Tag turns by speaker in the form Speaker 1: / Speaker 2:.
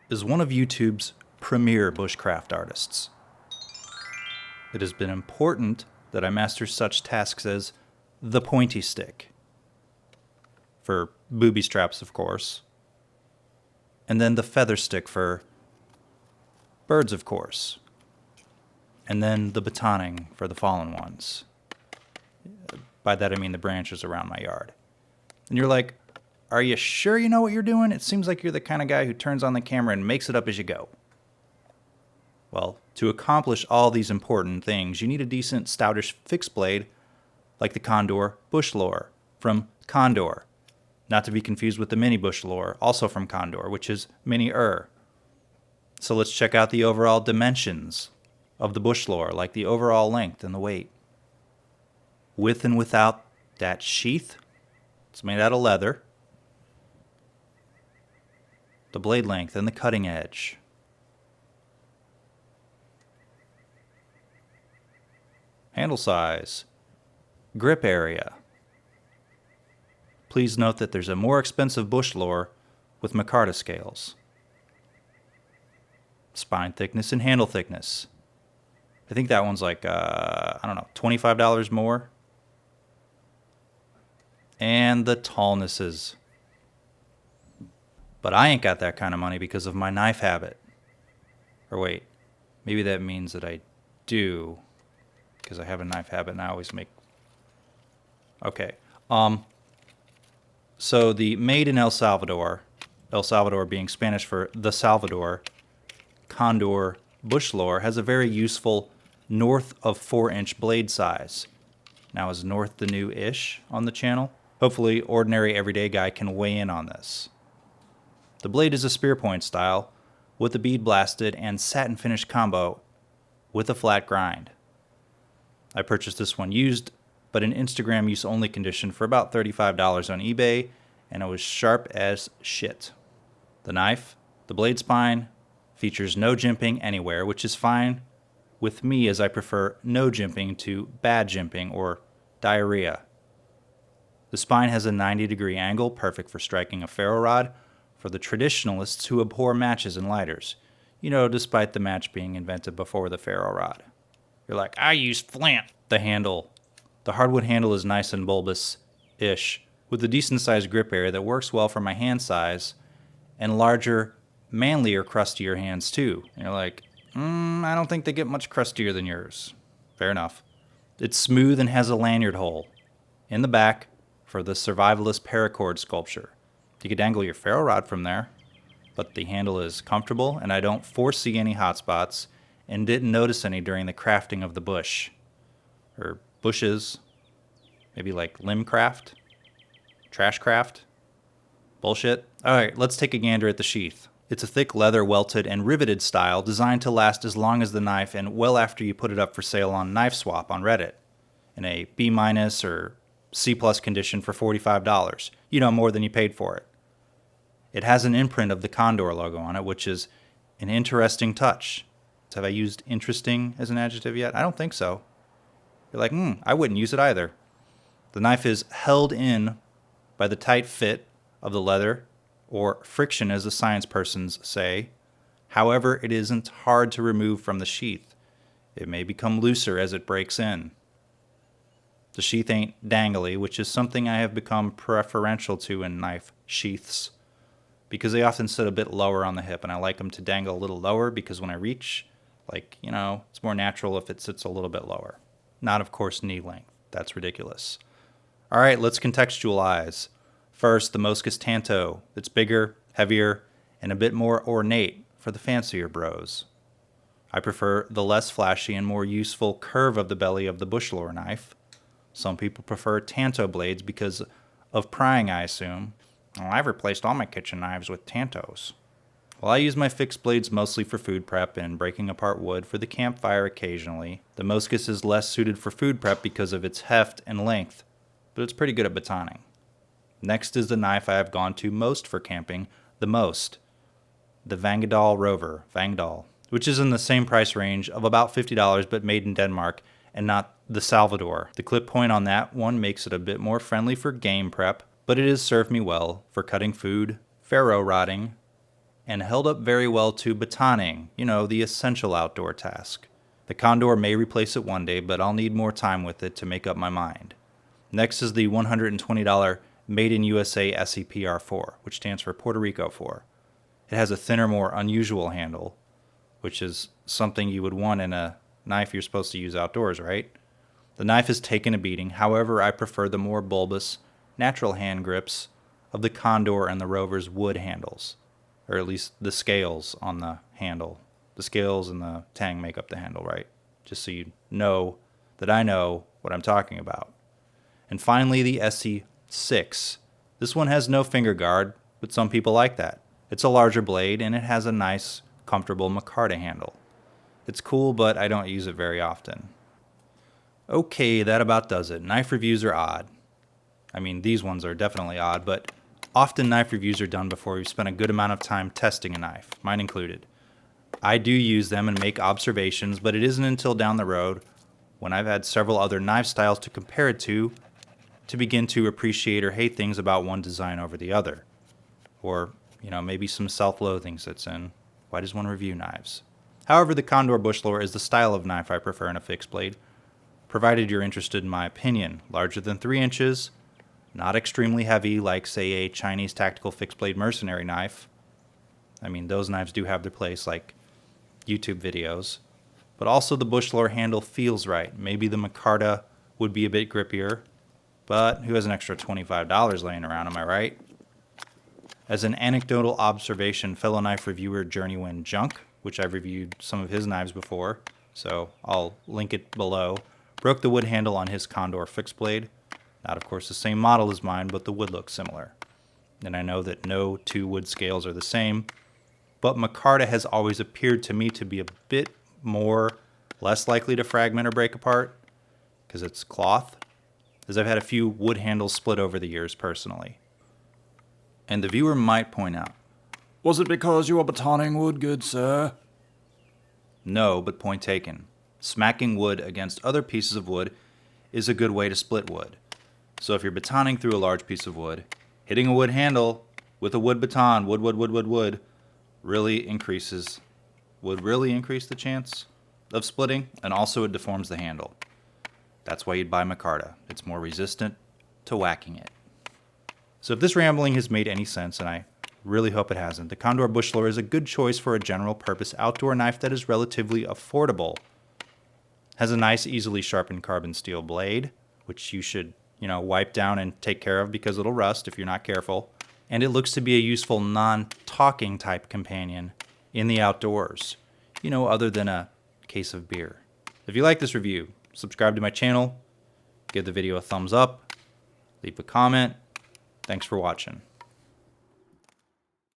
Speaker 1: is one of YouTube's premier bushcraft artists. It has been important that I master such tasks as the pointy stick, for booby straps, of course, and then the feather stick for birds, of course, and then the batoning for the fallen ones. By that I mean the branches around my yard. And you're like, are you sure you know what you're doing? It seems like you're the kind of guy who turns on the camera and makes it up as you go. Well, to accomplish all these important things, you need a decent, stoutish fixed blade like the Condor Bushlore from Condor. Not to be confused with the Mini Bushlore, also from Condor, which is mini-er. So let's check out the overall dimensions of the Bushlore, like the overall length and the weight. With and without that sheath, it's made out of leather. The blade length and the cutting edge. Handle size. Grip area. Please note that there's a more expensive Bushlore with micarta scales. Spine thickness and handle thickness. I think that one's like, $25 more. And the tallnesses. But I ain't got that kind of money because of my knife habit. Or wait, maybe that means that I do, because I have a knife habit and I always make... Okay. So the made in El Salvador being Spanish for the Salvador, Condor Bushlore has a very useful north of 4-inch blade size. Now, is north the new ish on the channel? Hopefully, ordinary everyday guy can weigh in on this. The blade is a spear point style with a bead blasted and satin finish combo with a flat grind. I purchased this one used, but in Instagram use only condition for about $35 on eBay, and it was sharp as shit. The knife, the blade spine, features no jimping anywhere, which is fine with me as I prefer no jimping to bad jimping or diarrhea. The spine has a 90-degree angle, perfect for striking a ferro rod, for the traditionalists who abhor matches and lighters. You know, despite the match being invented before the ferro rod. You're like, I use flint. The handle. The hardwood handle is nice and bulbous-ish, with a decent-sized grip area that works well for my hand size, and larger, manlier, crustier hands too. And you're like, I don't think they get much crustier than yours. Fair enough. It's smooth and has a lanyard hole in the back for the survivalist paracord sculpture. You could dangle your ferro rod from there, but the handle is comfortable and I don't foresee any hot spots and didn't notice any during the crafting of the bush. Or bushes. Maybe like limb craft? Trash craft? Bullshit. Alright, let's take a gander at the sheath. It's a thick leather welted and riveted style designed to last as long as the knife and well after you put it up for sale on Knife Swap on Reddit in a B- or C+ condition for $45. You know, more than you paid for it. It has an imprint of the Condor logo on it, which is an interesting touch. Have I used interesting as an adjective yet? I don't think so. You're like, I wouldn't use it either. The knife is held in by the tight fit of the leather, or friction as the science persons say. However, it isn't hard to remove from the sheath. It may become looser as it breaks in. The sheath ain't dangly, which is something I have become preferential to in knife sheaths, because they often sit a bit lower on the hip, and I like them to dangle a little lower because when I reach, it's more natural if it sits a little bit lower. Not, of course, knee length. That's ridiculous. All right, let's contextualize. First, the Moschus Tanto. It's bigger, heavier, and a bit more ornate for the fancier bros. I prefer the less flashy and more useful curve of the belly of the Bushlore knife. Some people prefer Tanto blades because of prying, I assume. Well, I've replaced all my kitchen knives with Tantos. Well, I use my fixed blades mostly for food prep and breaking apart wood for the campfire occasionally. The Moschus is less suited for food prep because of its heft and length, but it's pretty good at batoning. Next is the knife I have gone to most for camping, the Vangedal Rover, Vangedal, which is in the same price range of about $50 but made in Denmark and not the Salvador. The clip point on that one makes it a bit more friendly for game prep, but it has served me well for cutting food, ferro rotting, and held up very well to batoning, the essential outdoor task. The Condor may replace it one day, but I'll need more time with it to make up my mind. Next is the $120 Made in USA Esee PR4, which stands for Puerto Rico 4. It has a thinner, more unusual handle, which is something you would want in a knife you're supposed to use outdoors, right? The knife has taken a beating. However, I prefer the more bulbous, natural hand grips of the Condor and the Rover's wood handles, or at least the scales on the handle. The scales and the tang make up the handle, right? Just so you know that I know what I'm talking about. And finally, the Esse 6. This one has no finger guard, but some people like that. It's a larger blade, and it has a nice, comfortable micarta handle. It's cool, but I don't use it very often. Okay, that about does it. Knife reviews are odd. I mean, these ones are definitely odd, but often knife reviews are done before we've spent a good amount of time testing a knife, mine included. I do use them and make observations, but it isn't until down the road, when I've had several other knife styles to compare it to begin to appreciate or hate things about one design over the other. Or, maybe some self-loathing sets in. Why does one review knives? However, the Condor Bushlore is the style of knife I prefer in a fixed blade, provided you're interested in my opinion. Larger than 3 inches, not extremely heavy like, say, a Chinese tactical fixed blade mercenary knife. I mean, those knives do have their place, like YouTube videos. But also the Bushlore handle feels right. Maybe the micarta would be a bit grippier, but who has an extra $25 laying around, am I right? As an anecdotal observation, fellow knife reviewer Journeywind Junk, which I've reviewed some of his knives before, so I'll link it below, broke the wood handle on his Condor fixed blade. Not, of course, the same model as mine, but the wood looks similar. And I know that no two wood scales are the same, but micarta has always appeared to me to be a bit less likely to fragment or break apart, because it's cloth, as I've had a few wood handles split over the years personally. And the viewer might point out,
Speaker 2: was it because you were batoning wood, good sir?
Speaker 1: No, but point taken. Smacking wood against other pieces of wood is a good way to split wood. So if you're batoning through a large piece of wood, hitting a wood handle with a wood baton, would really increase the chance of splitting, and also it deforms the handle. That's why you'd buy micarta. It's more resistant to whacking it. So if this rambling has made any sense, and I really hope it hasn't, the Condor Bushlore is a good choice for a general purpose outdoor knife that is relatively affordable. Has a nice, easily sharpened carbon steel blade, which you should, wipe down and take care of because it'll rust if you're not careful. And it looks to be a useful non-talking type companion in the outdoors, other than a case of beer. If you like this review, subscribe to my channel, give the video a thumbs up, leave a comment. Thanks for watching.